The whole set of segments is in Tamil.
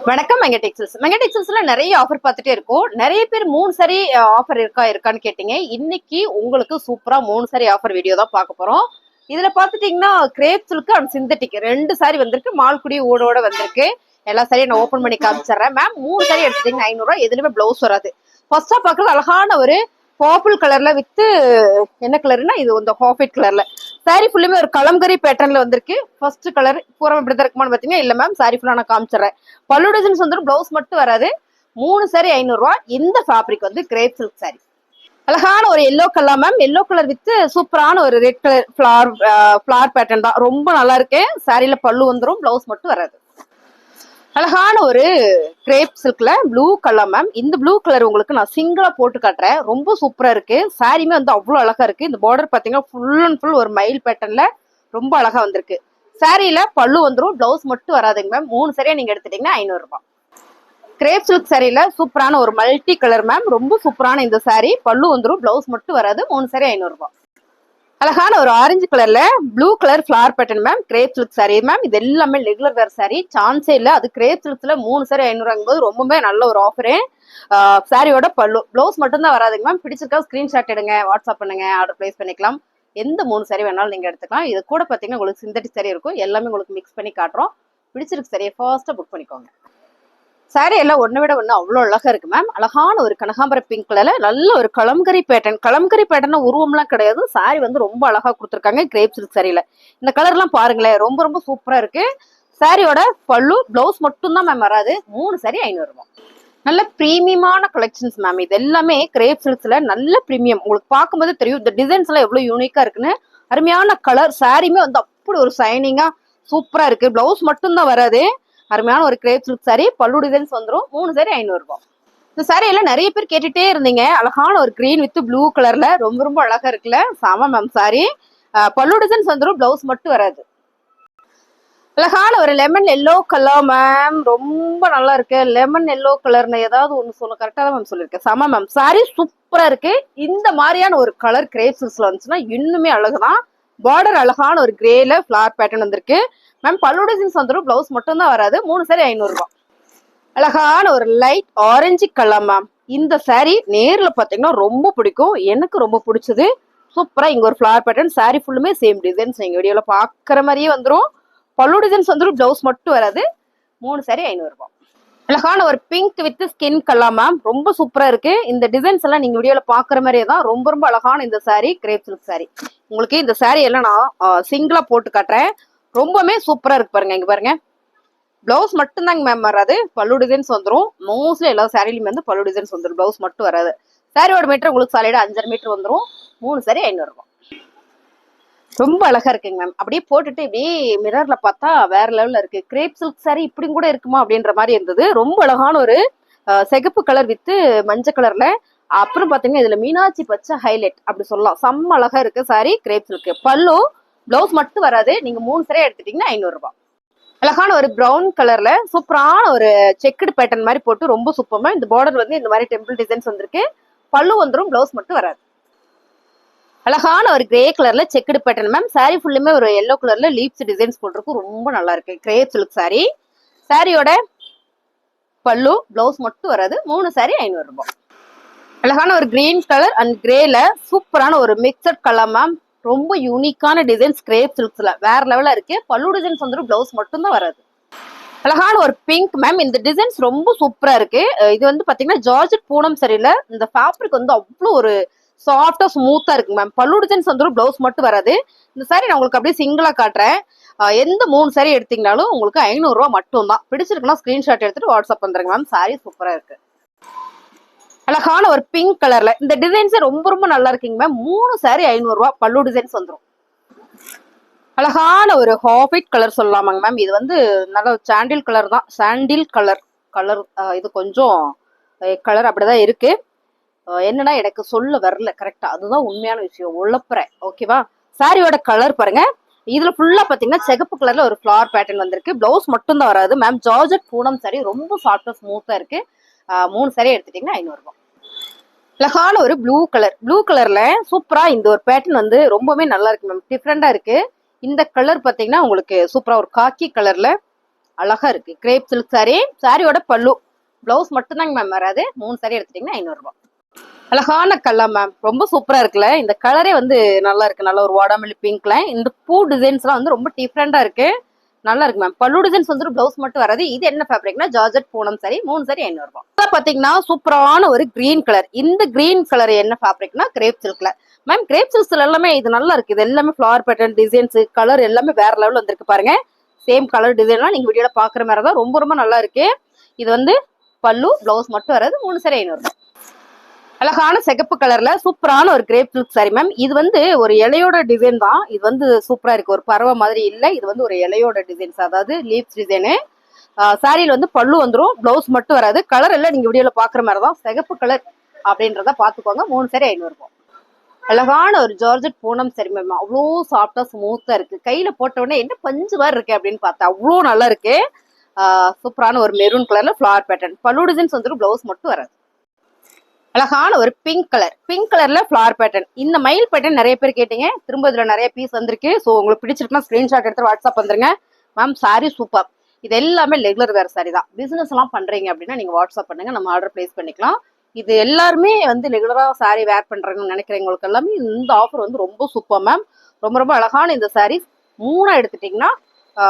வணக்கம் மெங்கடெக்ஸல்ஸ்ல நிறைய ஆஃபர் பார்த்துட்டே இருக்கும். நிறைய பேர் 3 சாரி ஆஃபர் இருக்கான்னு கேட்டீங்க. இன்னைக்கு உங்களுக்கு சூப்பரா 3 சாரி ஆஃபர் வீடியோ தான் பார்க்க போறோம். இதுல பாத்துட்டீங்கன்னா grape silk and synthetic 2 sorry வந்திருக்கு. மால்குடி ஊடோட வந்திருக்கு. எல்லா சாரியும் நான் ஓபன் பண்ணி காமிச்சிடுறேன். மேம் 3 சாரி எடுத்துட்டீங்கன்னா 500 ரூபாய். எதுலயுமே பிளவுஸ் வராது. ஃபர்ஸ்டா பாக்குறது அழகான ஒரு பர்பிள் கலர்ல வித் என்ன கலர்னா இது இந்த ஆஃப் கலர்ல சாரி ஃபுல்லுமே ஒரு கலம்கரி பேட்டர்ன்ல வந்திருக்கு. ஃபர்ஸ்ட் கலர் பூரம் இப்படி தான் இருக்குமான்னு பாத்தீங்கன்னா இல்ல மேம், சாரி ஃபுல்லா நான் காமிச்சிடுறேன். பல்லு டிசைன்ஸ் வந்து பிளவுஸ் மட்டும் வராது. 3 சாரி 500 ரூபாய். இந்த ஃபேப்ரிக் வந்து கிரேப் சில்க் சாரி. அழகான ஒரு yellow colour ma'am, yellow colour with சூப்பரான ஒரு ரெட் கலர் ஃபிளார் பேட்டர்ன் தான். ரொம்ப நல்லா இருக்கு. சாரியில பல்லு வந்துடும், பிளவுஸ் மட்டும் வராது. அழகான ஒரு கிரேப் சில்க்ல ப்ளூ கலர் மேம். இந்த ப்ளூ கலர் உங்களுக்கு நான் சிங்கிளா போட்டு காட்டுறேன். ரொம்ப சூப்பரா இருக்கு. சாரியுமே வந்து அவ்வளவு அழகா இருக்கு. இந்த பார்டர் பாத்தீங்கன்னா ஃபுல் அண்ட் ஃபுல் ஒரு மயில் பேட்டர்ன்ல ரொம்ப அழகா வந்திருக்கு. சாரியில பல்லு வந்துடும், பிளவுஸ் மட்டும் வராதுங்க மேம். 3 சாரியா நீங்க எடுத்துட்டீங்கன்னா 500 ரூபாய். கிரேப் சில்க் சாரியில சூப்பரான ஒரு மல்டி கலர் மேம். ரொம்ப சூப்பரான இந்த சாரி. பல்லு வந்துடும், பிளவுஸ் மட்டும் வராது. 3 சாரி 500 ரூபாய். அழகான ஒரு ஆரஞ்சு கலர்ல blue colour flower pattern ma'am. Grape silk sorry ma'am. இது எல்லாமே ரெகுலர் வேர் சாரி, சான்ஸே இல்ல. அது கிரேப் சில்க்ஸ்ல 3 சாரி 500 போது ரொம்பவே நல்ல ஒரு ஆஃபரு. சாரியோட பல்லு பிளவுஸ் மட்டும் தான் வராதுங்க மேம். பிடிச்சிருக்கா ஸ்கிரீன்ஷாட் எடுங்க, வாட்ஸ்அப் பண்ணுங்க, ஆர்டர் பிளேஸ் பண்ணிக்கலாம். எந்த 3 சாரி வேணாலும் நீங்க எடுத்துக்கலாம். இது கூட பாத்தீங்கன்னா உங்களுக்கு சிந்தட்டிக் சாரி இருக்கும். எல்லாமே உங்களுக்கு மிக்ஸ் பண்ணி காட்டுறோம். பிடிச்சிருக்கு சாரியை ஃபர்ஸ்டா புக் பண்ணிக்கோங்க. சாரி எல்லாம் ஒன்னை விட ஒண்ணு அவ்வளவு அழகா இருக்கு மேம். அழகான ஒரு கனகாம்பர பிங்க் கலர்ல நல்ல ஒரு கலம்கரி பேட்டர்ன். கலம்கரி பேட்டர்ன் உருவம்லாம் கிடையாது. சாரி வந்து ரொம்ப அழகா கொடுத்துருக்காங்க கிரேப் சில்க் சாரியில. இந்த கலர் எல்லாம் பாருங்களேன், ரொம்ப ரொம்ப சூப்பரா இருக்கு. சாரியோட பல்லு பிளவுஸ் மட்டும் தான் மேம் வராது. 3 சாரி 500 ரூபாய். நல்ல பிரீமியமான கலெக்ஷன்ஸ் மேம். இது எல்லாமே கிரேப் சில்க்ஸ்ல நல்ல பிரீமியம். உங்களுக்கு பார்க்கும்போது தெரியும் இந்த டிசைன்ஸ் எல்லாம் எவ்வளவு யூனிக்கா இருக்குன்னு. அருமையான கலர். சாரியுமே வந்து அப்படி ஒரு சைனிங்கா சூப்பரா இருக்கு. பிளவுஸ் மட்டும் தான் வராது. அருமையான ஒரு கிரேப் சில்க் சாரி. பல்லு டிசைன்ஸ் வந்துடும். 3 சாரி 500 ரூபாய். இந்த சாரி எல்லாம் நிறைய பேர் கேட்டுட்டே இருந்தீங்க. அழகான ஒரு கிரீன் வித் ப்ளூ கலர்ல ரொம்ப ரொம்ப அழகா இருக்குல்ல. சாமா மேம் சாரி. பல்லு டிசைன்ஸ் வந்துடும், பிளவுஸ் மட்டும் வராது. அழகான ஒரு லெமன் எல்லோ கலர் மேம். ரொம்ப நல்லா இருக்கு. லெமன் எல்லோ கலர்னு ஏதாவது ஒண்ணு சொல்ல கரெக்டா தான் மேம் சொல்லியிருக்கேன். சாமா மேம் சாரி சூப்பரா இருக்கு. இந்த மாதிரியான ஒரு கலர் கிரேப் சில்க்ஸ்ல வந்துச்சுன்னா இன்னுமே அழகுதான். பார்டர் அழகான ஒரு கிரேல ஃபிளார் பேட்டர்ன் வந்திருக்கு மேம். பல்லு டிசைன்ஸ் வந்துடும், பிளவுஸ் மட்டும் தான் வராது. 3 சாரி 500 ரூபாய். அழகான ஒரு லைட் ஆரஞ்சு கலர் மேம். இந்த சாரி நேர்ல பாத்தீங்கன்னா ரொம்ப பிடிக்கும். எனக்கு ரொம்ப பிடிச்சது. சூப்பரா இங்க ஒரு ஃபிளார் பேட்டர்ன். சாரி ஃபுல்லுமே சேம் டிசைன்ஸ். நீங்க வீடியோல பாக்குற மாதிரியே வந்துடும். பல்லு டிசைன்ஸ் வந்துடும், பிளவுஸ் மட்டும் வராது. 3 சாரி 500 ரூபாய். அழகான ஒரு pink with skin colour ma'am. ரொம்ப சூப்பரா இருக்கு. இந்த டிசைன்ஸ் எல்லாம் நீங்க வீடியோல பாக்குற மாதிரியே தான். ரொம்ப ரொம்ப அழகான இந்த சாரி கிரேப் சில்க் சாரி. உங்களுக்கு இந்த சாரி எல்லாம் நான் சிங்கிளா போட்டு காட்டுறேன். ரொம்பவே சூப்பரா இருக்கு பாருங்க. இங்க பாருங்க, பிளவுஸ் மட்டும் தாங்க மேம் வராது. பல்லு டிசைன்ஸ் வந்துடும். மோஸ்ட்லி எல்லா சாரிலுமே வந்து பல்லு டிசைன்ஸ் வந்துடும், பிளவுஸ் மட்டும் வராது. சாரியோட மீட்டர் உங்களுக்கு சாலிடா 5.5 மீட்டர் வந்துடும். 3 சாரி 500 ரூபாய். ரொம்ப அழகா இருக்குங்க மேம். அப்படியே போட்டுட்டு இப்படியே மிரர்ல பார்த்தா வேற லெவல்ல இருக்கு. கிரேப் சில்க் சாரி இப்படி கூட இருக்குமா அப்படின்ற மாதிரி இருந்தது. ரொம்ப அழகான ஒரு சிகப்பு கலர் வித்து மஞ்சள் கலர்ல. அப்புறம் பாத்தீங்கன்னா இதுல மீனாட்சி பச்சை ஹைலைட் அப்படி சொல்லலாம். செம்ம அழகா இருக்கு சாரி கிரேப் சில்க். பல்லு பிளவுஸ் மட்டும் வராது. நீங்க 3 சாரி எடுத்துட்டீங்கன்னா 500 ரூபாய். அழகான ஒரு பிரவுன் கலர்ல சூப்பரான ஒரு செக்குடு பேட்டர்ன் மாதிரி போட்டு ரொம்ப சூப்பரா. இந்த பார்டர் வந்து இந்த மாதிரி டெம்பிள் டிசைன்ஸ் வந்திருக்கு. பல்லு வந்துடும், பிளவுஸ் மட்டும் வராது. அழகான ஒரு கிரே கலர்ல செக்குடு பேட்டர்ன் மேம். சாரி ஃபுல்லுமே ஒரு எல்லோ கலர்ல லீப்ஸ் டிசைன்ஸ் போட்டிருக்கும். ரொம்ப நல்லா இருக்கு கிரேப் சில்க் சாரி. சாரியோட பல்லு பிளவுஸ் மட்டும் வராது. 3 சாரி 500 ரூபாய். அழகான ஒரு கிரீன் கலர் அண்ட் கிரேல சூப்பரான ஒரு மிக்சட் கலர் மேம். ரொம்ப யூனிக்கான டிசைன்ஸ் கிரேப் சில்க்ஸ்ல வேற லெவலா இருக்கு. பல்லு டிசைன்ஸ் வந்துடும், பிளவுஸ் மட்டும் தான் வராது. அழகான ஒரு பிங்க் மேம். இந்த டிசைன்ஸ் ரொம்ப சூப்பரா இருக்கு. இது வந்து பாத்தீங்கன்னா ஜார்ஜெட் பூனம் சரியில்ல. இந்த ஃபேப்ரிக் வந்து அவ்வளவு ஒரு சாஃப்டா ஸ்மூத்தா இருக்கு மேம். பல்லு டிசைன்ஸ் வந்துடும், பிளவுஸ் மட்டும் வராது. இந்த சாரி நான் உங்களுக்கு அப்படியே சிங்கிளா காட்டுறேன். எந்த 3 சாரி எடுத்தீங்கனாலும் உங்களுக்கு 500 ரூபாய் மட்டும் தான். பிடிச்சிருக்குன்னா ஸ்கிரீன்ஷாட் எடுத்துட்டு வாட்ஸ்அப் வந்துருங்க மேம். சாரி சூப்பரா இருக்கு. அழகான ஒரு பிங்க் கலர்ல இந்த டிசைன்ஸ் ரொம்ப ரொம்ப நல்லா இருக்குங்க மேம். 3 சாரி 500 ரூபாய். பல்லு டிசைன்ஸ் வந்துடும். அழகான ஒரு ஹாஃப் ஒயிட் கலர் சொல்லலாமாங்க மேம். இது வந்து நல்ல சாண்டில் கலர் தான். சாண்டில் கலர் கலர் இது கொஞ்சம் கலர் அப்படிதான் இருக்கு. என்னன்னா எனக்கு சொல்ல வரல கரெக்டா. அதுதான் உண்மையான விஷயம். உழப்புறேன் ஓகேவா. சாரியோட கலர் பாருங்க. இதுல ஃபுல்லா பாத்தீங்கன்னா சிகப்பு கலர்ல ஒரு ஃபிளார் பேட்டர்ன் வந்திருக்கு. பிளவுஸ் மட்டும் தான் வராது மேம். ஜார்ஜெட் பூனம் சாரி ரொம்ப சாஃப்டா ஸ்மூத்தா இருக்கு. 3 சாரி எடுத்துட்டீங்கன்னா 500 ரூபாய். அழகான ஒரு ப்ளூ கலர். ப்ளூ கலர்ல சூப்பரா இந்த ஒரு பேட்டர்ன் வந்து ரொம்பவே நல்லா இருக்கு மேம். டிஃப்ரெண்டா இருக்கு. இந்த கலர் பாத்தீங்கன்னா உங்களுக்கு சூப்பரா ஒரு காக்கி கலர்ல அழகா இருக்கு. கிரேப் சில்க் சாரி, சாரியோட பல்லு, பிளவுஸ் மட்டும் தாங்க மேம் வராது. 3 சாரி எடுத்துட்டீங்கன்னா 500 ரூபாய். அழகான கலர் மேம், ரொம்ப சூப்பரா இருக்குல்ல. இந்த கலரே வந்து நல்லா இருக்கு. நல்ல ஒரு வாடாமல்லி பிங்க்ல இந்த பூ டிசைன்ஸ் எல்லாம் வந்து ரொம்ப டிஃப்ரெண்டா இருக்கு. நல்லா இருக்கு மேம். பல்லு டிசைன்ஸ் வந்து பிளவுஸ் மட்டும் வராது. இது என்ன ஃபேப்ரிக்னா ஜார்ஜெட் பூனம் சாரி. 3 சாரி 500 ரூபாய். பாத்தீங்கன்னா சூப்பரான ஒரு கிரீன் கலர். இந்த கிரீன் கலர் என்ன ஃபேப்ரிக்னா கிரேப் சில்க்ல மேம். கிரேப் சில்க்ஸ்ல எல்லாமே இது நல்லா இருக்கு. இது எல்லாமே ஃபிளவர் பேட்டர்ன் டிசைன்ஸ், கலர் எல்லாமே வேற லெவல் வந்திருக்கு பாருங்க. சேம் கலர் டிசைன்லாம் நீங்க வீடியோல பாக்குற மாதிரி தான். ரொம்ப ரொம்ப நல்லா இருக்கு. இது வந்து பல்லு, பிளவுஸ் மட்டும் வராது. 3 சாரி 500 ரூபாய். அழகான சிகப்பு கலர்ல சூப்பரான ஒரு கிரேப் சில்க் சாரி மேம். இது வந்து ஒரு இலையோட டிசைன் தான். இது வந்து சூப்பரா இருக்கு. ஒரு பறவை மாதிரி இல்ல, இது வந்து ஒரு இலையோட டிசைன்ஸ், அதாவது லீவ்ஸ் டிசைனு. சாரியில வந்து பல்லு வந்துடும், பிளவுஸ் மட்டும் வராது. கலர் எல்லாம் நீங்க வீடியோல பாக்குற மாதிரி தான். சிகப்பு கலர் அப்படின்றத பாத்துக்கோங்க. 3 சாரி 500 ரூபாய். அழகான ஒரு ஜார்ஜெட் பூனம் சாரி மேம். அவ்வளோ சாஃப்டா ஸ்மூத்தா இருக்கு. கையில போட்ட உடனே என்ன பஞ்சு மாதிரி இருக்கு அப்படின்னு பார்த்தா அவ்வளோ நல்லா இருக்கு. சூப்பரான ஒரு மெரூன் கலர்ல ஃபிளவர் பேட்டர்ன். பல்லு டிசைன்ஸ் வந்துடும், பிளவுஸ் மட்டும் வராது. அழகான ஒரு பிங்க் கலர், பிங்க் கலர்ல ஃபிளவர் பேட்டர்ன். இந்த மயில் பேட்டர்ன் நிறைய பேர் கேட்டீங்க. திரும்ப இதுல நிறைய பீஸ் வந்திருக்கு. ஸோ உங்களுக்கு பிடிச்சிருக்குன்னா ஸ்கிரீன்ஷாட் எடுத்து வாட்ஸ்அப் வந்துருங்க மேம். Sorry super. இது எல்லாமே ரெகுலர் வேற சாரி தான். பிசினஸ் எல்லாம் பண்றீங்க அப்படின்னா நீங்க வாட்ஸ்அப் பண்ணுங்க, நம்ம ஆர்டர் பிளேஸ் பண்ணிக்கலாம். இது எல்லாருமே வந்து ரெகுலரா சாரி வேர் பண்றாங்கன்னு நினைக்கிறவங்களுக்கு எல்லாமே இந்த ஆஃபர் வந்து ரொம்ப சூப்பர் மேம். ரொம்ப ரொம்ப அழகான இந்த சாரீஸ் 3 எடுத்துட்டீங்கன்னா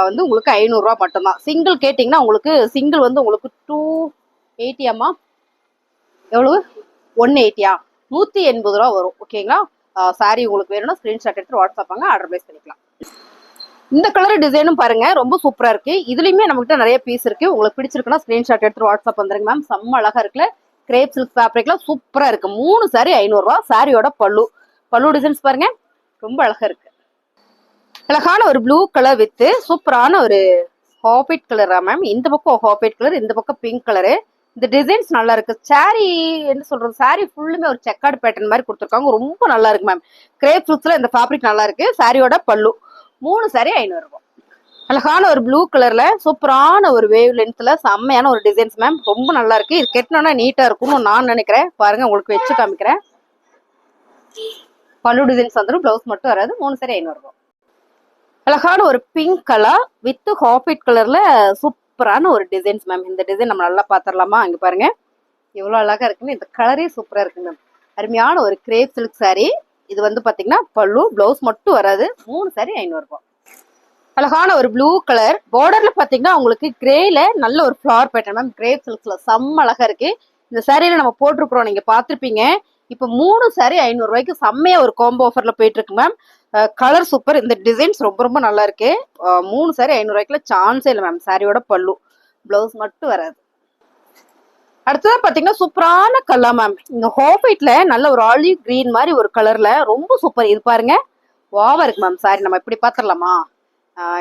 வந்து உங்களுக்கு 500 ரூபாய் மட்டும்தான். சிங்கிள் கேட்டீங்கன்னா உங்களுக்கு சிங்கிள் வந்து உங்களுக்கு 280 அம்மா, எவ்வளவு 180 180 ரூபா வரும். ஓகேங்களா. சாரி உங்களுக்கு வேணும்னா ஸ்கிரீன்ஷாட் எடுத்து வாட்ஸ்அப் பண்ணுங்க, ஆர்டர் பிளேஸ் பண்ணிக்கலாம். இந்த கலர் டிசைனும் பாருங்க, ரொம்ப சூப்பரா இருக்கு. இதுலயுமே நம்மகிட்ட நிறைய பீஸ் இருக்கு. உங்களுக்கு பிடிச்சிருக்குன்னா ஸ்கிரீன்ஷாட் எடுத்து வாட்ஸ்அப் வந்துருங்க மேம். செம்ம அழகா இருக்குல்ல. கிரேப் சில்க் ஃபேப்ரிக்லாம் சூப்பரா இருக்கு. 3 சாரி 500 ரூபாய். சாரியோட பல்லு, பல்லு டிசைன்ஸ் பாருங்க, ரொம்ப அழகா இருக்கு. அழகான ஒரு ப்ளூ கலர் வித் சூப்பரான ஒரு ஹாபிட் கலரா மேம். இந்த பக்கம் ஹாபிட் கலர், இந்த பக்கம் பிங்க் கலரு. இந்த டிசைன்ஸ் நல்லா இருக்கு. சாரி என்ன சொல்றது, சாரி ஃபுல்லுமே ஒரு செக்கார்டு பேட்டர்ன் மாதிரி கொடுத்துருக்காங்க. ரொம்ப நல்லா இருக்கு மேம். கிரேப் சில்க்ஸ்ல இந்த ஃபேப்ரிக் நல்லா இருக்கு. சாரியோட பல்லு, 3 சாரி 500 ரூபாய். அழகான ஒரு ப்ளூ கலர்ல சூப்பரான ஒரு வேவ் லென்த்ல செம்மையான ஒரு டிசைன்ஸ் மேம். ரொம்ப நல்லா இருக்கு. இது கெட்டினோன்னா நீட்டா இருக்கும்னு நான் நினைக்கிறேன். பாருங்க, உங்களுக்கு வச்சு காமிக்கிறேன். பல்லு டிசைன்ஸ் வந்துடும், பிளவுஸ் மட்டும் வராது. 3 சாரி 500 ரூபாய். அழகான ஒரு பிங்க் கலர் வித் ஹாபிட் கலர்ல சூப்பரான ஒரு டிசைன்ஸ் மேம். இந்த டிசைன் நம்ம நல்லா பாத்திரலாமா? அங்க பாருங்க எவ்வளவு அழகா இருக்குன்னு. இந்த கலரே சூப்பரா இருக்கு மேம். அருமையான ஒரு கிரேப் சில்க் சாரி. இது வந்து பாத்தீங்கன்னா பல்லு, பிளவுஸ் மட்டும் வராது. 3 சாரி 500 ரூபாய். அழகான ஒரு ப்ளூ கலர் பார்டர்ல பாத்தீங்கன்னா உங்களுக்கு கிரேல நல்ல ஒரு ஃபிளவர் பேட்டர்ன் மேம். கிரேப் சில்க்ஸ்ல செம்ம அழகா இருக்கு. இந்த சாரியில நம்ம போட்டிருக்கிறோம், நீங்க பாத்திருப்பீங்க. இப்ப 3 சாரி 500 ரூபாய்க்கு செம்மையா ஒரு காம்போ ஆஃபர்ல போயிட்டு இருக்கு மேம். Colour super. இந்த டிசைன்ஸ் ரொம்ப ரொம்ப நல்லா இருக்கு. 3 சாரி 500 ரூபாய்க்குல சான்ஸே இல்லை மேம். சாரியோட பல்லு, பிளவுஸ் மட்டும் வராது. அடுத்ததான் பாத்தீங்கன்னா சூப்பரான கலர் மேம். இந்த ஹாஃபைட்ல நல்ல ஒரு ஆலிவ் கிரீன் மாதிரி ஒரு கலர்ல ரொம்ப சூப்பர். இது பாருங்க, வாவா இருக்கு மேம். சாரி நம்ம இப்படி பாத்திரலாமா?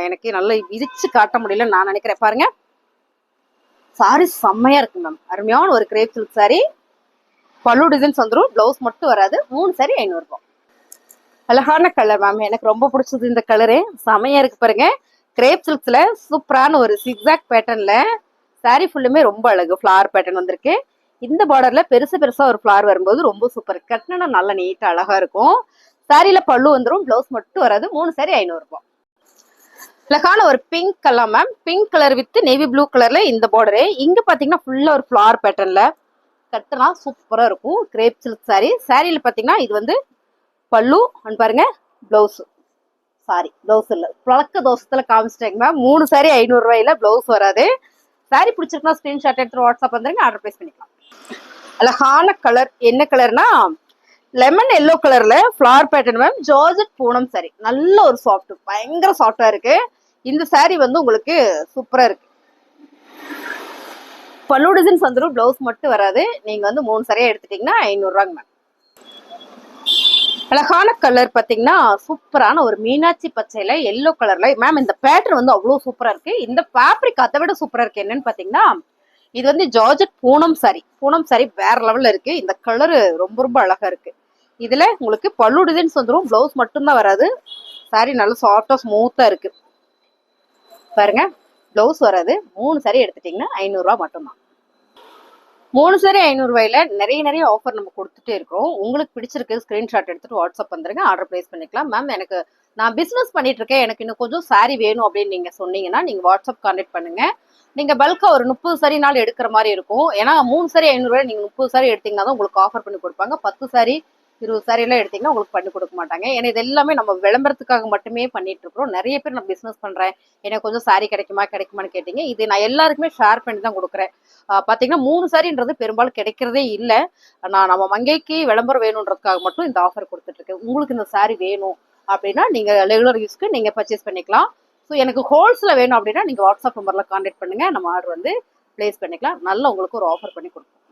எனக்கு நல்லா விரிச்சு காட்ட முடியல நான் நினைக்கிறேன். பாருங்க, சாரி செம்மையா இருக்கு மேம். அருமையான ஒரு கிரேப் சில்க் சாரி. பல்லு டிசைன்ஸ் வந்துடும், பிளவுஸ் மட்டும் வராது. 3 சாரி 500 ரூபாய். அழகான கலர் மேம். எனக்கு ரொம்ப பிடிச்சது இந்த கலரு. செமையா இருக்கு பாருங்க. கிரேப் சில்க்ஸ்ல சூப்பரான ஒரு சிக்ஸாக் பேட்டர்ன்ல சாரி ஃபுல்லுமே ரொம்ப அழகு. ஃபிளவர் பேட்டர்ன் வந்திருக்கு. இந்த பார்டர்ல பெருசு பெருசா ஒரு ஃபிளவர் வரும்போது ரொம்ப சூப்பர். கட்டினா நல்லா நீட்டா அழகா இருக்கும். சாரியில பல்லு வந்துடும், பிளவுஸ் மட்டும் வராது. 3 சாரி 500 ரூபாய். அழகான ஒரு pink colour ma'am. Pink colour with navy blue கலர்ல இந்த பார்டரு. இங்க பாத்தீங்கன்னா ஃபுல்லா ஒரு ஃபிளவர் பேட்டர்ன்ல கட்டினா சூப்பரா இருக்கும். Grape silk sorry. சாரியில பாத்தீங்கன்னா இது வந்து பல்லு அண்ட் பாருங்க பிளவுஸ். சாரி பிளவுஸ் இல்ல, பழக்க தோசத்துல காமிச்சிட்டேங்க மேம். 3 சாரி 500 ரூபாயில பிளவுஸ் வராது. சாரி பிடிச்சிருக்குன்னா ஸ்கிரீன்ஷாட் எடுத்து வாட்ஸ்அப் வந்துருங்க, ஆர்டர் பிளேஸ் பண்ணிக்கலாம். அழகான கலர் என்ன கலர்னா லெமன் எல்லோ கலர்ல flower pattern ma'am. Georgette Poonam sorry. நல்ல ஒரு சாஃப்ட், பயங்கர சாஃப்டா இருக்கு. இந்த சாரி வந்து உங்களுக்கு சூப்பரா இருக்கு. பல்லு டிசைன்ஸ் வந்துடும், பிளவுஸ் மட்டும் வராது. நீங்க வந்து 3 சாரியா எடுத்துட்டீங்கன்னா 500 ரூபாங்க மேம். அழகான கலர் பாத்தீங்கன்னா சூப்பரான ஒரு மீனாட்சி பச்சையில எல்லோ கலர்ல மேம். இந்த பேட்டர்ன் வந்து அவ்வளவு சூப்பரா இருக்கு. இந்த ஃபேப்ரிக் அதை விட சூப்பரா இருக்கு. என்னன்னு பாத்தீங்கன்னா இது வந்து georgette Poonam sorry. Poonam sorry வேற லெவல்ல இருக்கு. இந்த கலரு ரொம்ப ரொம்ப அழகா இருக்கு. இதுல உங்களுக்கு பல்லு டிசைன்ஸ் வந்துடும், பிளவுஸ் மட்டும்தான் வராது. சாரி நல்ல சாஃப்டா ஸ்மூத்தா இருக்கு பாருங்க, பிளவுஸ் வராது. 3 சாரி எடுத்துட்டீங்கன்னா 500 ரூபாய் மட்டும்தான். 3 சாரி 500 ரூபாயில நிறைய ஆஃபர் நம்ம கொடுத்துட்டே இருக்கிறோம். உங்களுக்கு பிடிச்சிருக்கு ஸ்கிரீன்ஷாட் எடுத்துட்டு வாட்ஸ்அப் வந்துருங்க, ஆர்டர் பிளேஸ் பண்ணிக்கலாம் மேம். எனக்கு நான் பிசினஸ் பண்ணிட்டு இருக்கேன், எனக்கு இன்னும் கொஞ்சம் saree வேணும் அப்படின்னு நீங்க சொன்னீங்கன்னா நீங்க வாட்ஸ்அப் கான்டாக்ட் பண்ணுங்க. நீங்க பல்கா ஒரு 30 சாரினாலும் எடுக்கிற மாதிரி இருக்கும். ஏன்னா 3 சாரி 500 ரூபாய், நீங்க 30 சாரி எடுத்தீங்கன்னா தான் உங்களுக்கு ஆஃபர் பண்ணி கொடுப்பாங்க. 10 சாரி 20 சாரி எல்லாம் எடுத்தீங்கன்னா உங்களுக்கு பண்ணி கொடுக்க மாட்டாங்க. ஏன்னா இது எல்லாமே நம்ம விளம்பரத்துக்காக மட்டுமே பண்ணிட்டு இருக்கிறோம். நிறைய பேர் நான் பிசினஸ் பண்றேன், எனக்கு கொஞ்சம் சாரி கிடைக்குமான்னு கேட்டீங்க. இது நான் எல்லாருக்குமே ஷேர் பண்ணி தான் கொடுக்குறேன். பாத்தீங்கன்னா 3 சாரின்றது பெரும்பாலும் கிடைக்கிறதே இல்லை. நான் நம்ம மங்கைக்கு விளம்பரம் வேணுன்றதுக்காக மட்டும் இந்த ஆஃபர் கொடுத்துட்டு இருக்கேன். உங்களுக்கு இந்த சாரி வேணும் அப்படின்னா நீங்க ரெகுலர் யூஸ்க்கு நீங்க பர்ச்சேஸ் பண்ணிக்கலாம். ஸோ எனக்கு ஹோல்ஸ்ல வேணும் அப்படின்னா நீங்க வாட்ஸ்அப் நம்பர்ல கான்டாக்ட் பண்ணுங்க, நம்ம ஆர்டர் வந்து பிளேஸ் பண்ணிக்கலாம். நல்லா உங்களுக்கு ஒரு ஆஃபர் பண்ணி கொடுப்போம்.